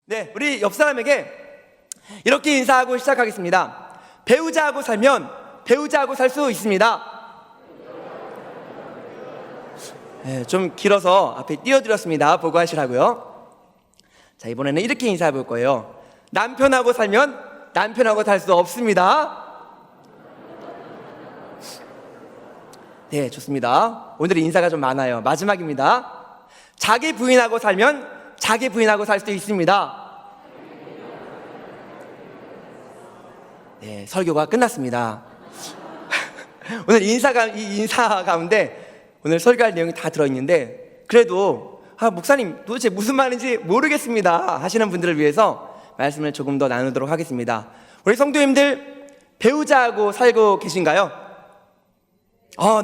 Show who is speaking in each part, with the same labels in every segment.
Speaker 1: 네, 우리 옆 사람에게 이렇게 인사하고 시작하겠습니다. 배우자하고 살면 배우자하고 살 수 있습니다. 네, 좀 길어서 앞에 띄워드렸습니다. 보고 하시라고요. 자, 이번에는 이렇게 인사해 볼 거예요. 남편하고 살면 남편하고 살 수 없습니다. 네, 좋습니다. 오늘의 인사가 좀 많아요. 마지막입니다. 자기 부인하고 살면 자기 부인하고 살 수 있습니다. 네, 설교가 끝났습니다. 오늘 이 인사 가운데 오늘 설교할 내용이 다 들어있는데, 그래도 목사님 도대체 무슨 말인지 모르겠습니다 하시는 분들을 위해서 말씀을 조금 더 나누도록 하겠습니다. 우리 성도님들 배우자하고 살고 계신가요?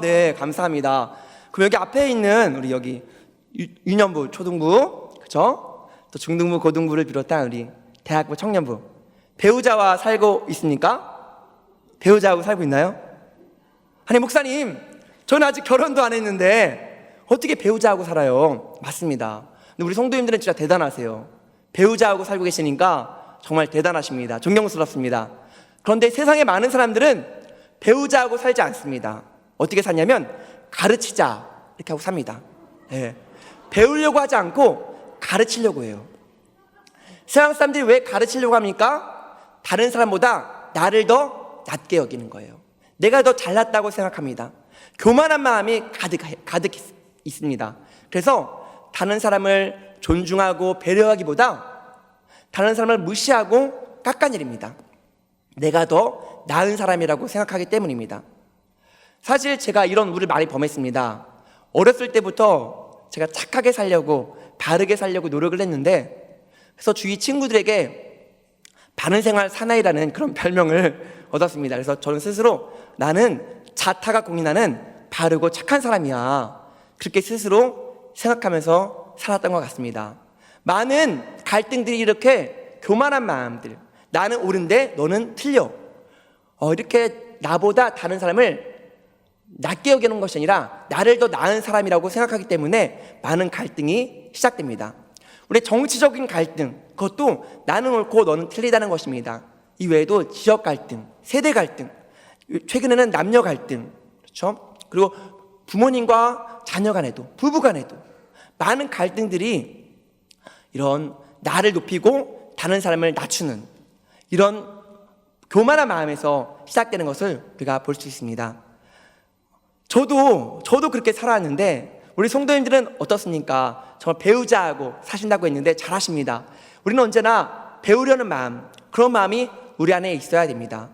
Speaker 1: 네, 감사합니다. 그럼 여기 앞에 있는 우리 여기 유년부, 초등부, 그죠? 또 중등부, 고등부를 비롯한 우리 대학부, 청년부, 배우자와 살고 있습니까? 배우자하고 살고 있나요? 아니, 목사님, 저는 아직 결혼도 안 했는데 어떻게 배우자하고 살아요? 맞습니다. 근데 우리 성도님들은 진짜 대단하세요. 배우자하고 살고 계시니까 정말 대단하십니다. 존경스럽습니다. 그런데 세상에 많은 사람들은 배우자하고 살지 않습니다. 어떻게 사냐면 가르치자 이렇게 하고 삽니다. 네. 배우려고 하지 않고 가르치려고 해요. 세상 사람들이 왜 가르치려고 합니까? 다른 사람보다 나를 더 낮게 여기는 거예요. 내가 더 잘났다고 생각합니다. 교만한 마음이 가득 있습니다. 그래서 다른 사람을 존중하고 배려하기보다 다른 사람을 무시하고 깎아내립니다. 내가 더 나은 사람이라고 생각하기 때문입니다. 사실 제가 이런 우를 많이 범했습니다. 어렸을 때부터 제가 착하게 살려고, 바르게 살려고 노력을 했는데, 그래서 주위 친구들에게 바른 생활 사나이라는 그런 별명을 얻었습니다. 그래서 저는 스스로 나는 자타가 공인하는 바르고 착한 사람이야, 그렇게 스스로 생각하면서 살았던 것 같습니다. 많은 갈등들이 이렇게 교만한 마음들, 나는 옳은데 너는 틀려, 이렇게 나보다 다른 사람을 낮게 여기는 것이 아니라 나를 더 나은 사람이라고 생각하기 때문에 많은 갈등이 시작됩니다. 우리 정치적인 갈등, 그것도 나는 옳고 너는 틀리다는 것입니다. 이 외에도 지역 갈등, 세대 갈등, 최근에는 남녀 갈등, 그렇죠? 그리고 부모님과 자녀 간에도, 부부 간에도 많은 갈등들이 이런 나를 높이고 다른 사람을 낮추는 이런 교만한 마음에서 시작되는 것을 우리가 볼 수 있습니다. 저도 그렇게 살아왔는데, 우리 성도님들은 어떻습니까? 정말 배우자하고 사신다고 했는데 잘하십니다. 우리는 언제나 배우려는 마음, 그런 마음이 우리 안에 있어야 됩니다.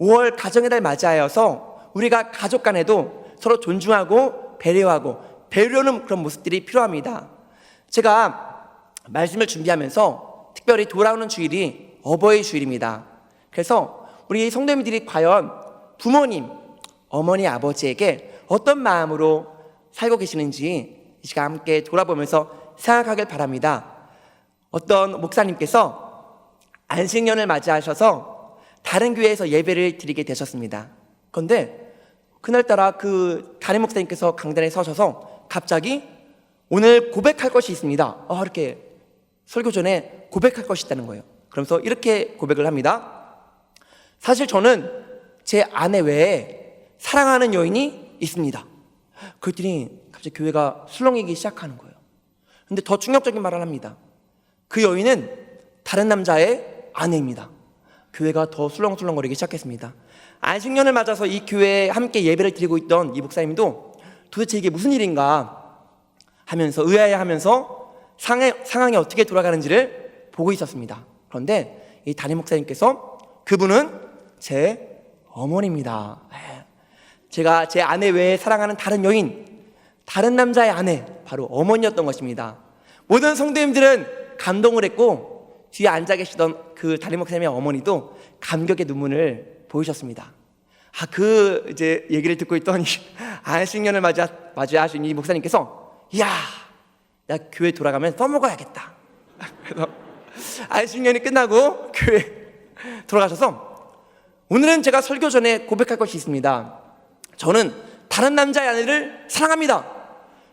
Speaker 1: 5월 가정의 달 맞이하여서 우리가 가족 간에도 서로 존중하고 배려하고 배우려는 그런 모습들이 필요합니다. 제가 말씀을 준비하면서 특별히 돌아오는 주일이 어버이 주일입니다. 그래서 우리 성도님들이 과연 부모님, 어머니, 아버지에게 어떤 마음으로 살고 계시는지 이 시간 함께 돌아보면서 생각하길 바랍니다. 어떤 목사님께서 안식년을 맞이하셔서 다른 교회에서 예배를 드리게 되셨습니다. 그런데 그날따라 그 담임 목사님께서 강단에 서셔서 갑자기 오늘 고백할 것이 있습니다, 이렇게 설교 전에 고백할 것이 있다는 거예요. 그러면서 이렇게 고백을 합니다. 사실 저는 제 아내 외에 사랑하는 여인이 있습니다. 그랬더니 갑자기 교회가 술렁이기 시작하는 거예요. 근데 더 충격적인 말을 합니다. 그 여인은 다른 남자의 아내입니다. 교회가 더 술렁술렁거리기 시작했습니다. 안식년을 맞아서 이 교회에 함께 예배를 드리고 있던 이 목사님도 도대체 이게 무슨 일인가 하면서 의아해하면서 상황이 어떻게 돌아가는지를 보고 있었습니다. 그런데 이 담임 목사님께서 그분은 제 어머니입니다. 제가 제 아내 외에 사랑하는 다른 여인, 다른 남자의 아내, 바로 어머니였던 것입니다. 모든 성도님들은 감동을 했고 뒤에 앉아 계시던 그 담임 목사님의 어머니도 감격의 눈물을 보이셨습니다. 이제 얘기를 듣고 있던 안식년을 맞이하신 이 목사님께서, 이야, 나 교회 돌아가면 써먹어야겠다. 그래서 안식년이 끝나고 교회 돌아가셔서 오늘은 제가 설교 전에 고백할 것이 있습니다. 저는 다른 남자의 아내를 사랑합니다,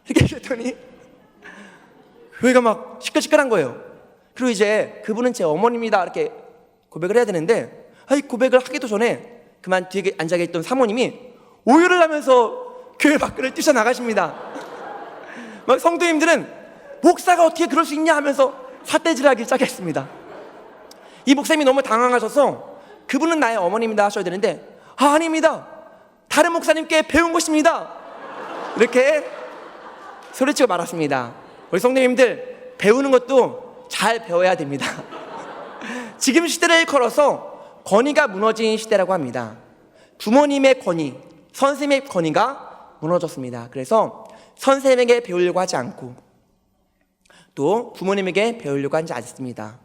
Speaker 1: 이렇게 하셨더니 교회가 막 시끌시끌한 거예요. 그리고 이제 그분은 제 어머님이다 이렇게 고백을 해야 되는데, 이 고백을 하기도 전에 그만 뒤에 앉아 있던 사모님이 오열을 하면서 교회 밖을 뛰쳐나가십니다. 막 성도님들은 목사가 어떻게 그럴 수 있냐 하면서 삿대질하기 시작했습니다. 이 목사님이 너무 당황하셔서 그분은 나의 어머님이다 하셔야 되는데, 아닙니다, 다른 목사님께 배운 것입니다, 이렇게 소리치고 말았습니다. 우리 성도님들, 배우는 것도 잘 배워야 됩니다. 지금 시대를 걸어서 권위가 무너진 시대라고 합니다. 부모님의 권위, 선생님의 권위가 무너졌습니다. 그래서 선생님에게 배우려고 하지 않고 또 부모님에게 배우려고 하지 않습니다.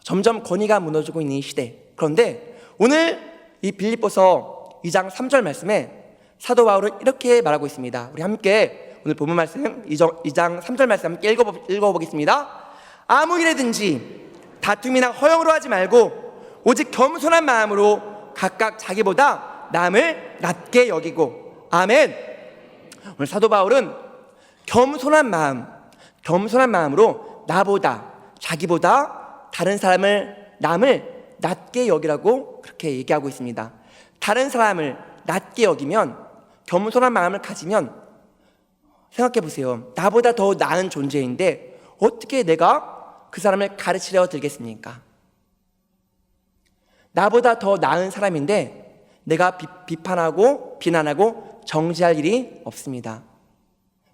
Speaker 1: 점점 권위가 무너지고 있는 이 시대. 그런데 오늘 이 빌립보서 2장 3절 말씀에 사도 바울은 이렇게 말하고 있습니다. 우리 함께 오늘 본문 말씀 2장 3절 말씀 함께 읽어보겠습니다. 아무 일에든지 다툼이나 허영으로 하지 말고 오직 겸손한 마음으로 각각 자기보다 남을 낮게 여기고. 아멘. 오늘 사도 바울은 겸손한 마음으로 나보다, 자기보다 다른 남을 낮게 여기라고 그렇게 얘기하고 있습니다. 다른 사람을 낮게 여기면, 겸손한 마음을 가지면, 생각해 보세요. 나보다 더 나은 존재인데 어떻게 내가 그 사람을 가르치려 들겠습니까? 나보다 더 나은 사람인데 내가 비판하고 비난하고 정죄할 일이 없습니다.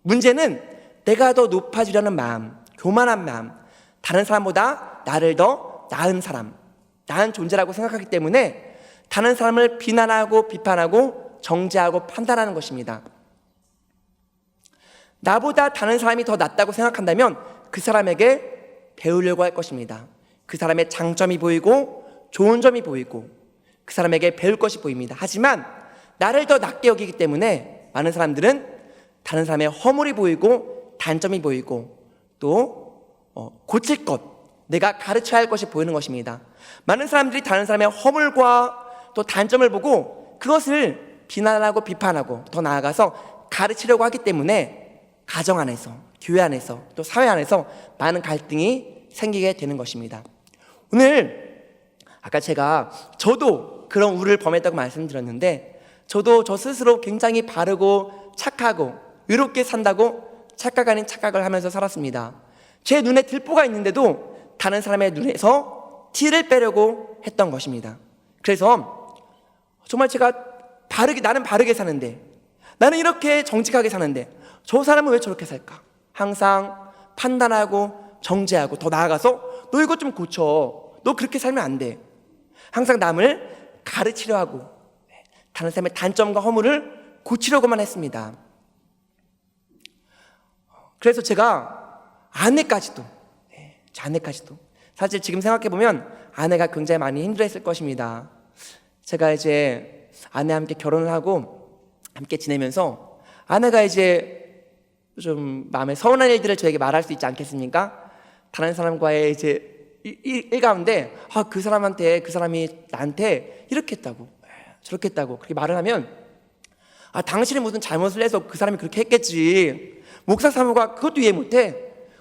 Speaker 1: 문제는 내가 더 높아지려는 마음, 교만한 마음, 다른 사람보다 나를 더 나은 사람, 나은 존재라고 생각하기 때문에 다른 사람을 비난하고 비판하고 정죄하고 판단하는 것입니다. 나보다 다른 사람이 더 낫다고 생각한다면 그 사람에게 배우려고 할 것입니다. 그 사람의 장점이 보이고 좋은 점이 보이고 그 사람에게 배울 것이 보입니다. 하지만 나를 더 낮게 여기기 때문에 많은 사람들은 다른 사람의 허물이 보이고 단점이 보이고 또 고칠 것, 내가 가르쳐야 할 것이 보이는 것입니다. 많은 사람들이 다른 사람의 허물과 또 단점을 보고 그것을 비난하고 비판하고 더 나아가서 가르치려고 하기 때문에 가정 안에서, 교회 안에서, 또 사회 안에서 많은 갈등이 생기게 되는 것입니다. 오늘 아까 저도 그런 우를 범했다고 말씀드렸는데, 저도 저 스스로 굉장히 바르고 착하고 의롭게 산다고 착각 아닌 착각을 하면서 살았습니다. 제 눈에 들보가 있는데도 다른 사람의 눈에서 티를 빼려고 했던 것입니다. 그래서 정말 나는 바르게 사는데, 나는 이렇게 정직하게 사는데 저 사람은 왜 저렇게 살까? 항상 판단하고 정죄하고 더 나아가서 너 이것 좀 고쳐, 너 그렇게 살면 안 돼. 항상 남을 가르치려 하고 다른 사람의 단점과 허물을 고치려고만 했습니다. 그래서 제가 아내까지도 사실 지금 생각해보면 아내가 굉장히 많이 힘들어했을 것입니다. 제가 이제 아내와 함께 결혼을 하고 함께 지내면서 아내가 이제 좀 마음에 서운한 일들을 저에게 말할 수 있지 않겠습니까? 다른 사람과의 이제 일 가운데 그 사람이 나한테 이렇게 했다고 저렇게 했다고 그렇게 말을 하면 당신이 무슨 잘못을 해서 그 사람이 그렇게 했겠지, 목사 사모가 그것도 이해 못해,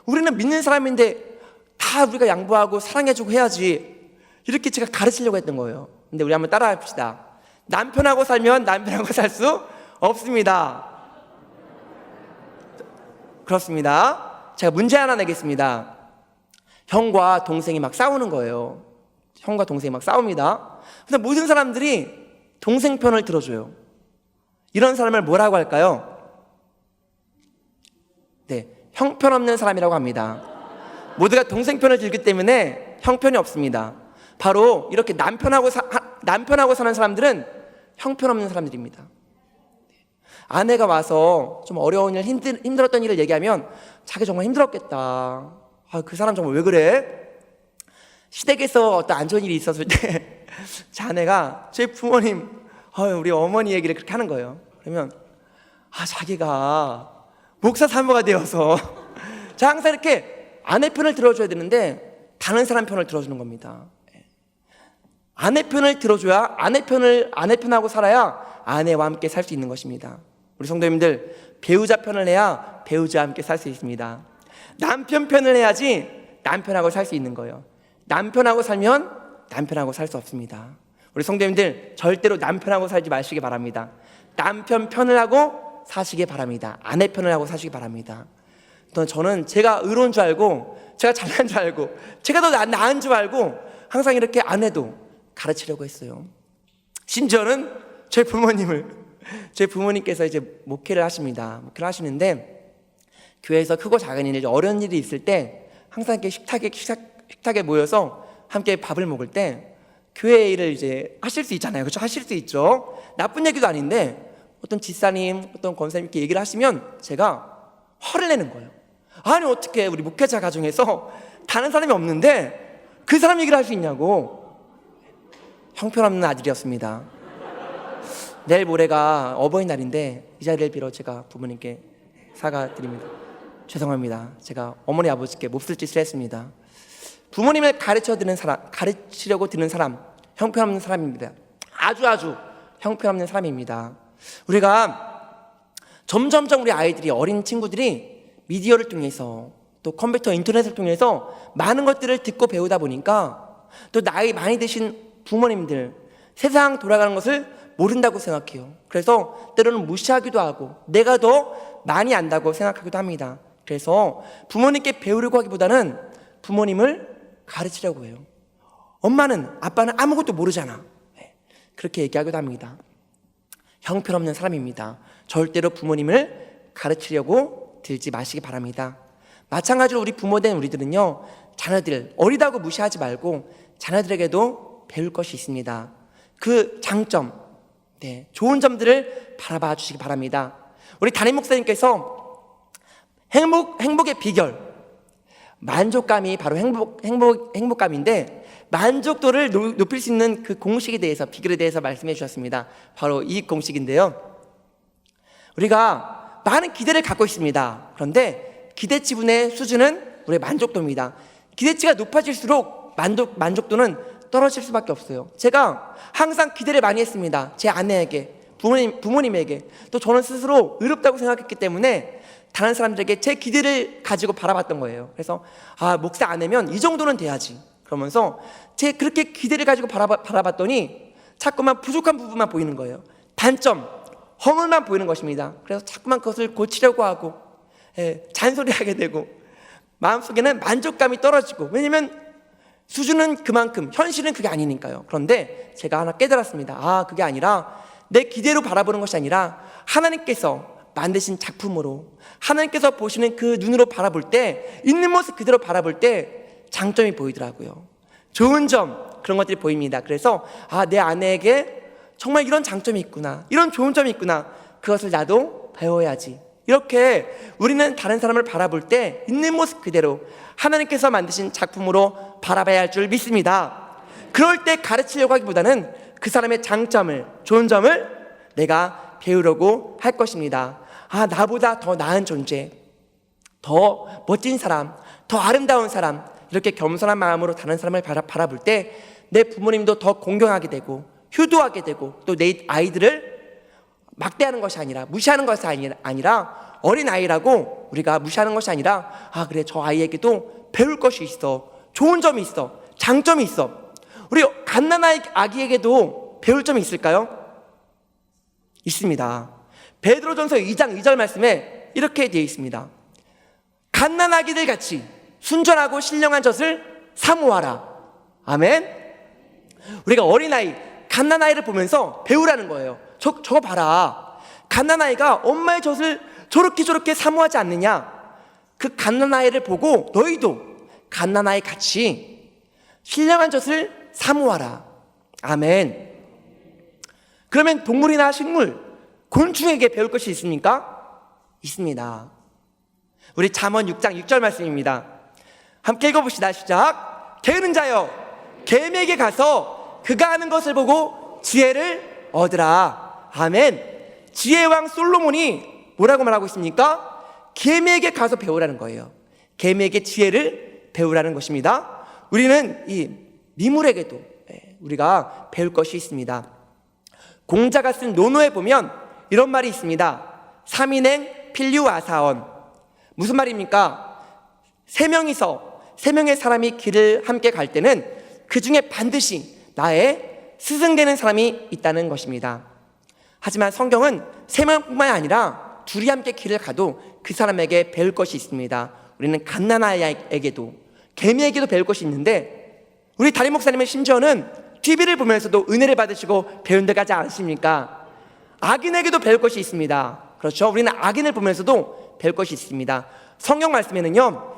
Speaker 1: 우리는 믿는 사람인데 다 우리가 양보하고 사랑해주고 해야지, 이렇게 제가 가르치려고 했던 거예요. 근데 우리 한번 따라해 봅시다. 남편하고 살면 남편하고 살 수 없습니다. 그렇습니다. 제가 문제 하나 내겠습니다. 형과 동생이 막 싸우는 거예요. 형과 동생이 막 싸웁니다. 그래서 모든 사람들이 동생 편을 들어줘요. 이런 사람을 뭐라고 할까요? 네, 형편없는 사람이라고 합니다. 모두가 동생 편을 들기 때문에 형편이 없습니다. 바로 이렇게 남편하고 사는 사람들은 형편없는 사람들입니다. 아내가 와서 좀 어려운 일, 힘들었던 일을 얘기하면 자기 정말 힘들었겠다, 그 사람 정말 왜 그래? 시댁에서 어떤 안 좋은 일이 있었을 때 제 아내가 제 부모님, 우리 어머니 얘기를 그렇게 하는 거예요. 그러면 자기가 목사 사모가 되어서 자, 항상 이렇게 아내 편을 들어줘야 되는데 다른 사람 편을 들어주는 겁니다. 아내 편을 들어줘야 아내 편하고 살아야 아내와 함께 살 수 있는 것입니다. 우리 성도님들, 배우자 편을 해야 배우자와 함께 살 수 있습니다. 남편 편을 해야지 남편하고 살 수 있는 거예요. 남편하고 살면 남편하고 살 수 없습니다. 우리 성도님들 절대로 남편하고 살지 마시기 바랍니다. 남편 편을 하고 사시기 바랍니다. 아내 편을 하고 사시기 바랍니다. 또 저는 제가 의로운 줄 알고, 제가 잘난 줄 알고, 제가 더 나은 줄 알고 항상 이렇게 아내도 가르치려고 했어요. 심지어는 제 부모님께서 이제 목회를 하십니다. 목회를 하시는데 교회에서 크고 작은 일, 어려운 일이 있을 때 항상 이렇게 식탁에 모여서 함께 밥을 먹을 때 교회 일을 이제 하실 수 있잖아요. 그렇죠? 하실 수 있죠. 나쁜 얘기도 아닌데 어떤 집사님, 어떤 권사님 이렇게 얘기를 하시면 제가 화를 내는 거예요. 아니 어떻게 우리 목회자 가정에서 다른 사람이 없는데 그 사람 얘기를 할 수 있냐고. 형편없는 아들이었습니다. 내일 모레가 어버이날인데 이 자리를 빌어 제가 부모님께 사과드립니다. 죄송합니다. 제가 어머니 아버지께 몹쓸 짓을 했습니다. 부모님을 가르치려고 드는 사람, 형편없는 사람입니다. 아주 형편없는 사람입니다. 우리가 점점점 우리 아이들이, 어린 친구들이 미디어를 통해서 또 컴퓨터, 인터넷을 통해서 많은 것들을 듣고 배우다 보니까 또 나이 많이 드신 부모님들 세상 돌아가는 것을 모른다고 생각해요. 그래서 때로는 무시하기도 하고 내가 더 많이 안다고 생각하기도 합니다. 그래서 부모님께 배우려고 하기보다는 부모님을 가르치려고 해요. 엄마는, 아빠는 아무것도 모르잖아. 그렇게 얘기하기도 합니다. 형편없는 사람입니다. 절대로 부모님을 가르치려고 들지 마시기 바랍니다. 마찬가지로 우리 부모된 우리들은요, 자녀들 어리다고 무시하지 말고 자녀들에게도 배울 것이 있습니다. 그 장점, 좋은 점들을 바라봐 주시기 바랍니다. 우리 담임 목사님께서 행복의 비결, 만족감이 바로 행복감인데 만족도를 높일 수 있는 그 공식에 대해서, 비결에 대해서 말씀해 주셨습니다. 바로 이 공식인데요, 우리가 많은 기대를 갖고 있습니다. 그런데 기대치분의 수준은 우리의 만족도입니다. 기대치가 높아질수록 만족도는 떨어질 수밖에 없어요. 제가 항상 기대를 많이 했습니다. 제 아내에게, 부모님에게, 또 저는 스스로 의롭다고 생각했기 때문에 다른 사람들에게 제 기대를 가지고 바라봤던 거예요. 그래서 목사 아내면 이 정도는 돼야지, 그러면서 제 그렇게 기대를 가지고 바라봤더니 자꾸만 부족한 부분만 보이는 거예요. 단점, 허물만 보이는 것입니다. 그래서 자꾸만 그것을 고치려고 하고 잔소리하게 되고 마음속에는 만족감이 떨어지고, 왜냐면 수준은 그만큼, 현실은 그게 아니니까요. 그런데 제가 하나 깨달았습니다. 그게 아니라 내 기대로 바라보는 것이 아니라 하나님께서 만드신 작품으로, 하나님께서 보시는 그 눈으로 바라볼 때, 있는 모습 그대로 바라볼 때 장점이 보이더라고요. 좋은 점, 그런 것들이 보입니다. 그래서 내 아내에게 정말 이런 장점이 있구나, 이런 좋은 점이 있구나, 그것을 나도 배워야지. 이렇게 우리는 다른 사람을 바라볼 때 있는 모습 그대로 하나님께서 만드신 작품으로 바라봐야 할 줄 믿습니다. 그럴 때 가르치려고 하기보다는 그 사람의 장점을, 좋은 점을 내가 배우려고 할 것입니다. 나보다 더 나은 존재, 더 멋진 사람, 더 아름다운 사람, 이렇게 겸손한 마음으로 다른 사람을 바라볼 때 내 부모님도 더 공경하게 되고 효도하게 되고, 또 내 아이들을 막대하는 것이 아니라, 무시하는 것이 아니라 어린 아이라고 우리가 무시하는 것이 아니라 그래, 저 아이에게도 배울 것이 있어, 좋은 점이 있어, 장점이 있어. 우리 갓난아이 아기에게도 배울 점이 있을까요? 있습니다. 베드로전서 2장 2절 말씀에 이렇게 되어 있습니다. 갓난아기들 같이 순전하고 신령한 젖을 사모하라. 아멘. 우리가 어린아이, 갓난아이를 보면서 배우라는 거예요. 저거 봐라, 갓난아이가 엄마의 젖을 저렇게 사모하지 않느냐. 그 갓난아이를 보고 너희도 갓난아이 같이 신령한 젖을 사모하라. 아멘. 그러면 동물이나 식물, 곤충에게 배울 것이 있습니까? 있습니다. 우리 잠언 6장 6절 말씀입니다. 함께 읽어봅시다. 시작. 게으른 자여, 개미에게 가서 그가 하는 것을 보고 지혜를 얻으라. 아멘. 지혜의 왕 솔로몬이 뭐라고 말하고 있습니까? 개미에게 가서 배우라는 거예요. 개미에게 지혜를 배우라는 것입니다. 우리는 이 미물에게도 우리가 배울 것이 있습니다. 공자가 쓴 논어에 보면 이런 말이 있습니다. 삼인행 필류아사언. 무슨 말입니까? 세 명이서 세 명의 사람이 길을 함께 갈 때는 그 중에 반드시 나의 스승되는 사람이 있다는 것입니다. 하지만 성경은 세 명뿐만 아니라 둘이 함께 길을 가도 그 사람에게 배울 것이 있습니다. 우리는 갓난아이에게도 개미에게도 배울 것이 있는데, 우리 담임 목사님은 심지어는 TV를 보면서도 은혜를 받으시고 배운 데 가지 않으십니까? 악인에게도 배울 것이 있습니다. 그렇죠? 우리는 악인을 보면서도 배울 것이 있습니다. 성경 말씀에는요,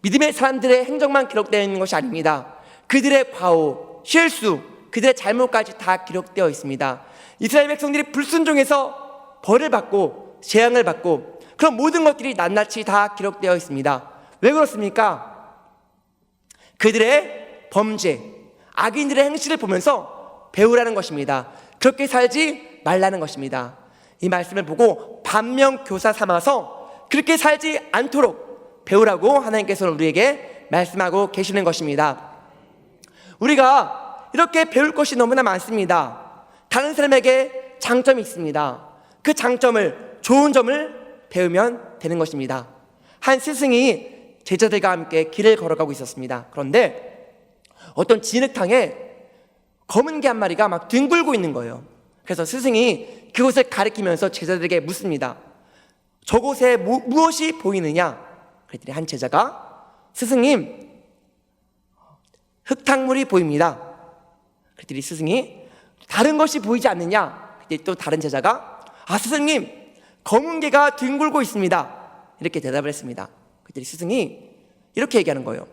Speaker 1: 믿음의 사람들의 행적만 기록되어 있는 것이 아닙니다. 그들의 과오, 실수, 그들의 잘못까지 다 기록되어 있습니다. 이스라엘 백성들이 불순종해서 벌을 받고 재앙을 받고 그런 모든 것들이 낱낱이 다 기록되어 있습니다. 왜 그렇습니까? 그들의 범죄, 악인들의 행실을 보면서 배우라는 것입니다. 그렇게 살지 말라는 것입니다. 이 말씀을 보고 반면교사 삼아서 그렇게 살지 않도록 배우라고 하나님께서는 우리에게 말씀하고 계시는 것입니다. 우리가 이렇게 배울 것이 너무나 많습니다. 다른 사람에게 장점이 있습니다. 그 장점을, 좋은 점을 배우면 되는 것입니다. 한 스승이 제자들과 함께 길을 걸어가고 있었습니다. 그런데 어떤 진흙탕에 검은 개 한 마리가 막 뒹굴고 있는 거예요. 그래서 스승이 그곳을 가리키면서 제자들에게 묻습니다. 저곳에 무엇이 보이느냐? 그랬더니 한 제자가, 스승님, 흙탕물이 보입니다. 그랬더니 스승이, 다른 것이 보이지 않느냐? 그랬더니 또 다른 제자가, 스승님, 검은 개가 뒹굴고 있습니다. 이렇게 대답을 했습니다. 그랬더니 스승이 이렇게 얘기하는 거예요.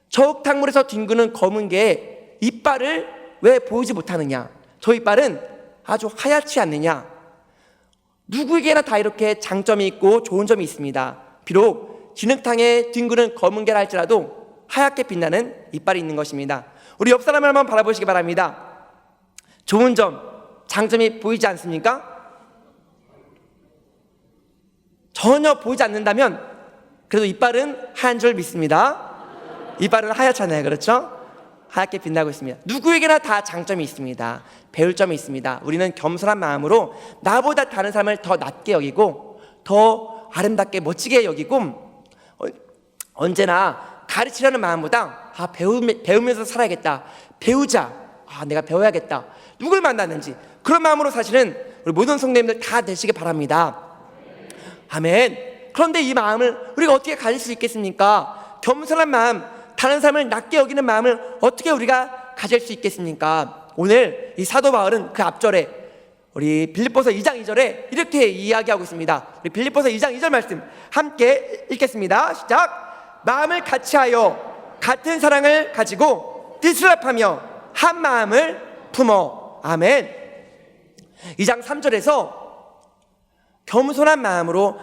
Speaker 1: 저 흙탕물에서 뒹구는 검은 개의 이빨을 왜 보이지 못하느냐? 저 이빨은 아주 하얗지 않느냐? 누구에게나 다 이렇게 장점이 있고 좋은 점이 있습니다. 비록 진흙탕에 뒹구는 검은 개라 할지라도 하얗게 빛나는 이빨이 있는 것입니다. 우리 옆 사람을 한번 바라보시기 바랍니다. 좋은 점, 장점이 보이지 않습니까? 전혀 보이지 않는다면 그래도 이빨은 하얀 줄 믿습니다. 이빨은 하얗잖아요. 그렇죠? 하얗게 빛나고 있습니다. 누구에게나 다 장점이 있습니다. 배울 점이 있습니다. 우리는 겸손한 마음으로 나보다 다른 사람을 더 낮게 여기고 더 아름답게 멋지게 여기고, 언제나 가르치려는 마음보다 배우면서 살아야겠다, 배우자, 내가 배워야겠다, 누굴 만났는지 그런 마음으로 사실은 우리 모든 성도님들 다 되시길 바랍니다. 아멘. 그런데 이 마음을 우리가 어떻게 가질 수 있겠습니까? 겸손한 마음, 다른 사람을 낮게 여기는 마음을 어떻게 우리가 가질 수 있겠습니까? 오늘 이 사도 바울은 그 앞절에 우리 빌립보서 2장 2절에 이렇게 이야기하고 있습니다. 우리 빌립보서 2장 2절 말씀 함께 읽겠습니다. 시작. 마음을 같이하여 같은 사랑을 가지고 뜻을 합하며 한 마음을 품어. 아멘. 2장 3절에서 겸손한 마음으로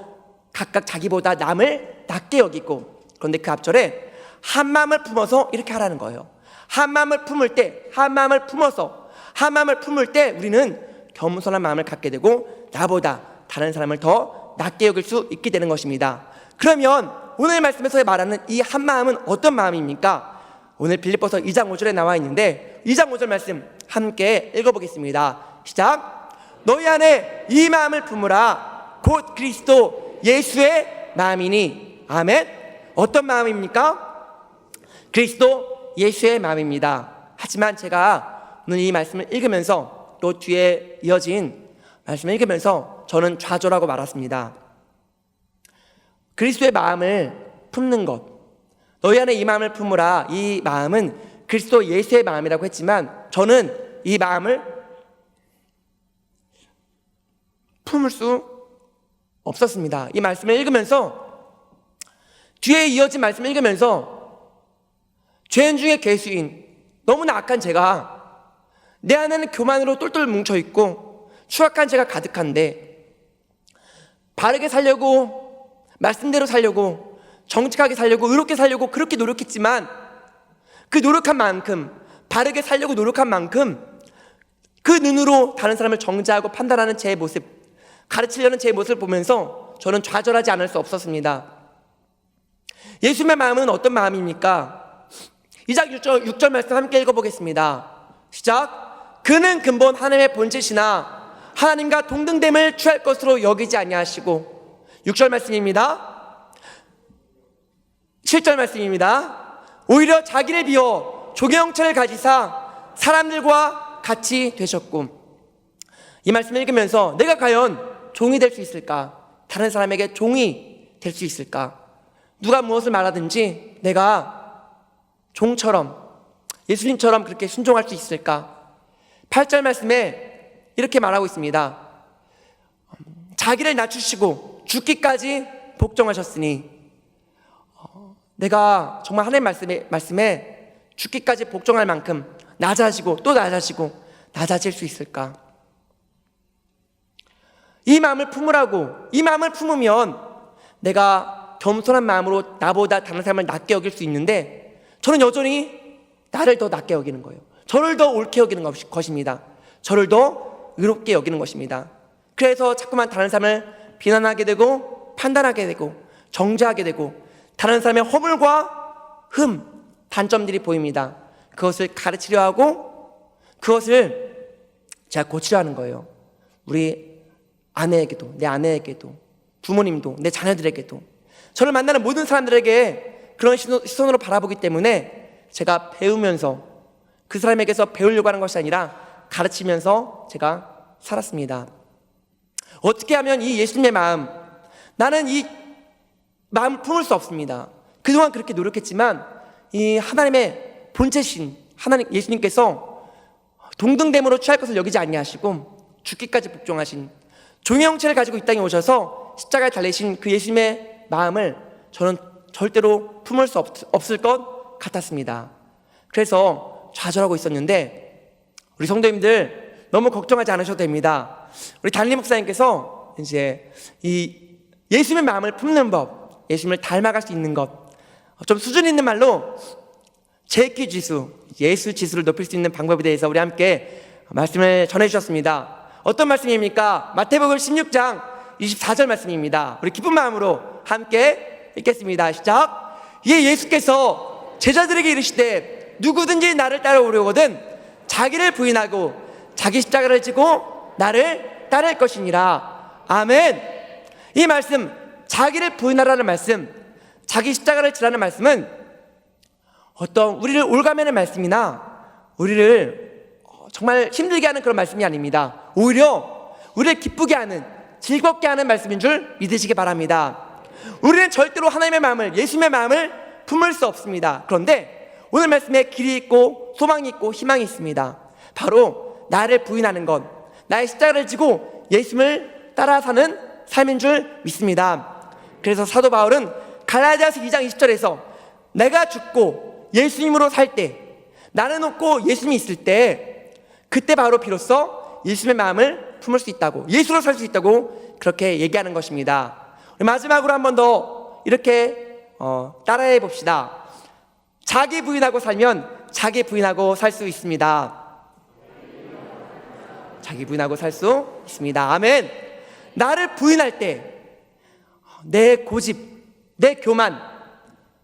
Speaker 1: 각각 자기보다 남을 낮게 여기고, 그런데 그 앞절에 한 마음을 품어서 이렇게 하라는 거예요. 한 마음을 품을 때, 한 마음을 품어서, 한 마음을 품을 때 우리는 겸손한 마음을 갖게 되고 나보다 다른 사람을 더 낮게 여길 수 있게 되는 것입니다. 그러면 오늘 말씀에서 말하는 이 한 마음은 어떤 마음입니까? 오늘 빌립보서 2장 5절에 나와 있는데 2장 5절 말씀 함께 읽어보겠습니다. 시작. 너희 안에 이 마음을 품으라. 곧 그리스도 예수의 마음이니. 아멘. 어떤 마음입니까? 그리스도 예수의 마음입니다. 하지만 제가 오늘 이 말씀을 읽으면서 또 뒤에 이어진 말씀을 읽으면서 저는 좌절하고 말았습니다. 그리스도의 마음을 품는 것, 너희 안에 이 마음을 품으라, 이 마음은 그리스도 예수의 마음이라고 했지만 저는 이 마음을 품을 수 없었습니다. 이 말씀을 읽으면서, 뒤에 이어진 말씀을 읽으면서 죄인 중에 괴수인 너무나 악한 제가 내 안에는 교만으로 똘똘 뭉쳐있고 추악한 죄가 가득한데 바르게 살려고, 말씀대로 살려고, 정직하게 살려고, 의롭게 살려고 그렇게 노력했지만 그 노력한 만큼, 바르게 살려고 노력한 만큼 그 눈으로 다른 사람을 정죄하고 판단하는 제 모습, 가르치려는 제 모습을 보면서 저는 좌절하지 않을 수 없었습니다. 예수님의 마음은 어떤 마음입니까? 2장 6절 말씀 함께 읽어보겠습니다. 시작. 그는 근본 하나님의 본짓이나 하나님과 동등됨을 취할 것으로 여기지 아니하시고. 6절 말씀입니다. 7절 말씀입니다. 오히려 자기를 비워 종의 형체를 가지사 사람들과 같이 되셨고. 이 말씀을 읽으면서 내가 과연 종이 될 수 있을까? 다른 사람에게 종이 될 수 있을까? 누가 무엇을 말하든지 내가 종처럼, 예수님처럼 그렇게 순종할 수 있을까? 8절 말씀에 이렇게 말하고 있습니다. 자기를 낮추시고 죽기까지 복종하셨으니. 내가 정말 하나님 말씀에 죽기까지 복종할 만큼 낮아지고 또 낮아지고 낮아질 수 있을까? 이 마음을 품으라고, 이 마음을 품으면 내가 겸손한 마음으로 나보다 다른 사람을 낮게 여길 수 있는데, 저는 여전히 나를 더 낮게 여기는 거예요. 저를 더 옳게 여기는 것입니다. 저를 더 의롭게 여기는 것입니다. 그래서 자꾸만 다른 사람을 비난하게 되고 판단하게 되고 정죄하게 되고 다른 사람의 허물과 단점들이 보입니다. 그것을 가르치려 하고 그것을 제가 고치려 하는 거예요. 우리 아내에게도, 내 아내에게도, 부모님도, 내 자녀들에게도, 저를 만나는 모든 사람들에게 그런 시선으로 바라보기 때문에 제가 배우면서 그 사람에게서 배우려고 하는 것이 아니라 가르치면서 제가 살았습니다. 어떻게 하면 이 예수님의 마음, 나는 이 마음을 품을 수 없습니다. 그동안 그렇게 노력했지만 이 하나님의 본체신 하나님 예수님께서 동등됨으로 취할 것을 여기지 아니하시고 죽기까지 복종하신 종의 형체를 가지고 이 땅에 오셔서 십자가에 달리신 그 예수님의 마음을 저는 절대로 품을 수 없을 것 같았습니다. 그래서 좌절하고 있었는데 우리 성도님들 너무 걱정하지 않으셔도 됩니다. 우리 단리 목사님께서 이제 이 예수님의 마음을 품는 법, 예수님을 닮아갈 수 있는 것, 좀 수준 있는 말로 제키 지수, 예수 지수를 높일 수 있는 방법에 대해서 우리 함께 말씀을 전해주셨습니다. 어떤 말씀입니까? 마태복음 16장 24절 말씀입니다. 우리 기쁜 마음으로 함께 읽겠습니다. 시작. 이에 예수께서 제자들에게 이르시되 누구든지 나를 따라오려거든 자기를 부인하고 자기 십자가를 지고 나를 따를 것이니라. 아멘. 이 말씀, 자기를 부인하라는 말씀, 자기 십자가를 지라는 말씀은 어떤 우리를 올가매는 말씀이나 우리를 정말 힘들게 하는 그런 말씀이 아닙니다. 오히려 우리를 기쁘게 하는, 즐겁게 하는 말씀인 줄 믿으시기 바랍니다. 우리는 절대로 하나님의 마음을, 예수님의 마음을 품을 수 없습니다. 그런데 오늘 말씀에 길이 있고 소망이 있고 희망이 있습니다. 바로 나를 부인하는 것, 나의 십자가를 지고 예수님을 따라 사는 삶인 줄 믿습니다. 그래서 사도 바울은 갈라디아서 2장 20절에서 내가 죽고 예수님으로 살 때, 나는 없고 예수님이 있을 때, 그때 바로 비로소 예수님의 마음을 품을 수 있다고, 예수로 살 수 있다고 그렇게 얘기하는 것입니다. 마지막으로 한 번 더 이렇게 따라해 봅시다. 자기 부인하고 살면 자기 부인하고 살 수 있습니다. 자기 부인하고 살 수 있습니다. 아멘. 나를 부인할 때 내 고집, 내 교만,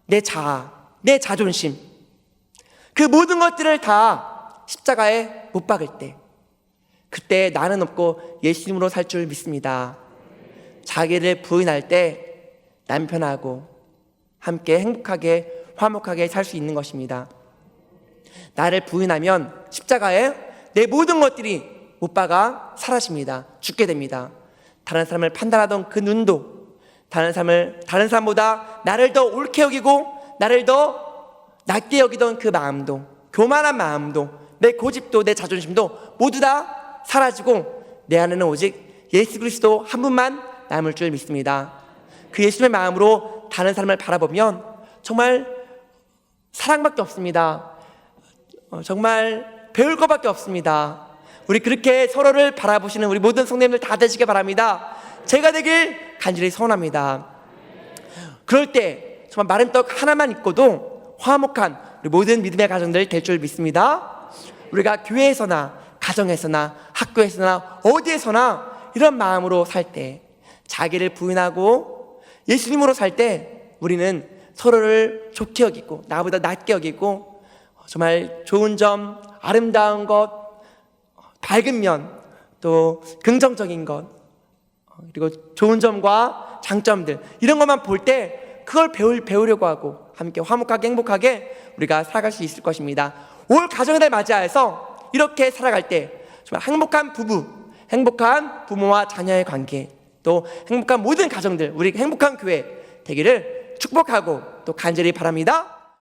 Speaker 1: 내 자아, 내 자존심, 그 모든 것들을 다 십자가에 못 박을 때, 그때 나는 없고 예수님으로 살 줄 믿습니다. 자기를 부인할 때 남편하고 함께 행복하게 화목하게 살 수 있는 것입니다. 나를 부인하면 십자가에 내 모든 것들이 못 박아 사라집니다. 죽게 됩니다. 다른 사람을 판단하던 그 눈도, 다른 사람보다 나를 더 옳게 여기고 나를 더 낮게 여기던 그 마음도, 교만한 마음도, 내 고집도, 내 자존심도 모두 다 사라지고 내 안에는 오직 예수 그리스도 한 분만 남을 줄 믿습니다. 그 예수님의 마음으로 다른 사람을 바라보면 정말 사랑밖에 없습니다. 정말 배울 것밖에 없습니다. 우리 그렇게 서로를 바라보시는 우리 모든 성도님들 다 되시길 바랍니다. 제가 되길 간절히 소원합니다. 그럴 때 정말 마른 떡 하나만 있고도 화목한 우리 모든 믿음의 가정들 될 줄 믿습니다. 우리가 교회에서나 가정에서나 학교에서나 어디에서나 이런 마음으로 살 때, 자기를 부인하고 예수님으로 살 때 우리는 서로를 좋게 여기고 나보다 낮게 여기고 정말 좋은 점, 아름다운 것, 밝은 면, 또 긍정적인 것, 그리고 좋은 점과 장점들, 이런 것만 볼 때 그걸 배우려고 하고 함께 화목하게 행복하게 우리가 살아갈 수 있을 것입니다. 올 가정의 달 맞이해서 이렇게 살아갈 때 정말 행복한 부부, 행복한 부모와 자녀의 관계, 또 행복한 모든 가정들, 우리 행복한 교회 되기를 축복하고 또 간절히 바랍니다.